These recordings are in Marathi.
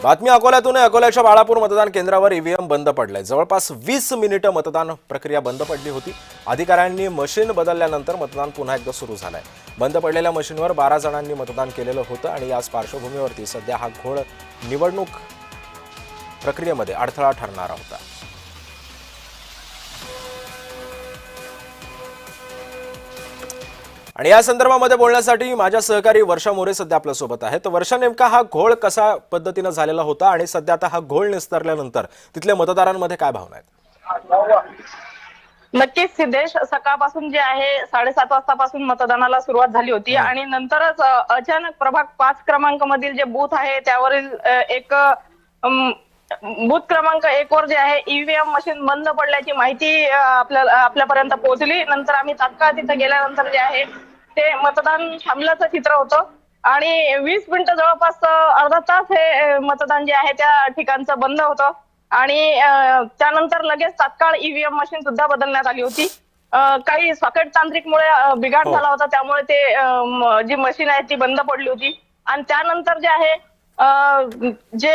बातमी अकोल्यातून आहे। अकोल्याच्या बाळापूर मतदान केंद्रावर ईव्हीएम बंद पडले। जवळपास 20 मिनिटे मतदान प्रक्रिया बंद पडली होती। अधिकाऱ्यांनी मशीन बदलल्यानंतर मतदान पुन्हा एकदा सुरू झालंय। बंद पडलेल्या मशीनवर 12 जणांनी मतदान केलेलं होतं आणि याच पार्श्वभूमीवरती सध्या हा घोळ निवडणूक प्रक्रियेमध्ये अडथळा ठरणार होता। आणि या संदर्भामध्ये बोलण्यासाठी माझ्या सहकारी वर्षा मोरे सध्या आपल्या सोबत आहे। तर वर्षा, नेमका हा घोळ कसा पद्धतीने झालेला होता आणि सध्या आता हा घोळ निस्तरल्यानंतर तिथल्या मतदारांमध्ये काय भावना आहेत? नक्कीच सिद्धेश, सकाळपासून जे आहे 7:30 वाजतापासून मतदानाला सुरुवात झाली होती आणि नंतरच अचानक प्रभाग 5 क्रमांक मधील जे बूथ आहे त्यावरील एक बूथ क्रमांक 1 वर जे आहे ईव्हीएम मशीन बंद पडल्याची माहिती आपल्यापर्यंत पोहोचली। नंतर आम्ही तात्काळ तिथे गेल्यानंतर जे आहे ते मतदान थांबल्याचं चित्र होतं आणि 20 मिनिटं जवळपास अर्धा तास हे मतदान जे आहे त्या ठिकाणचं बंद होतं आणि त्यानंतर लगेच तात्काळ ईव्हीएम मशीन सुद्धा बदलण्यात आली होती। काही सॉकेट तांत्रिकमुळे बिघाड झाला होता, त्यामुळे ते जी मशीन आहे ती बंद पडली होती आणि त्यानंतर जे आहे जे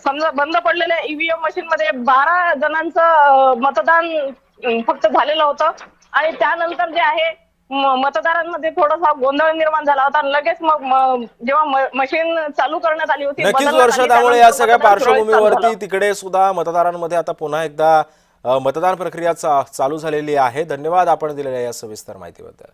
समजा बंद पडलेल्या ईव्हीएम मशीन मध्ये 12 जणांचं मतदान फक्त झालेलं होतं आणि त्यानंतर जे आहे मतदारांमध्ये थोडासा गोंधळ निर्माण झाला होता आणि लगेच मग जेव्हा मशीन चालू करण्यात आली होती, नक्कीच वर्ष, त्यामुळे या सगळ्या पार्श्वभूमीवरती तिकडे सुद्धा मतदारांमध्ये आता पुन्हा एकदा मतदान प्रक्रिया चालू झालेली आहे। धन्यवाद आपण दिलेल्या या सविस्तर माहितीबद्दल।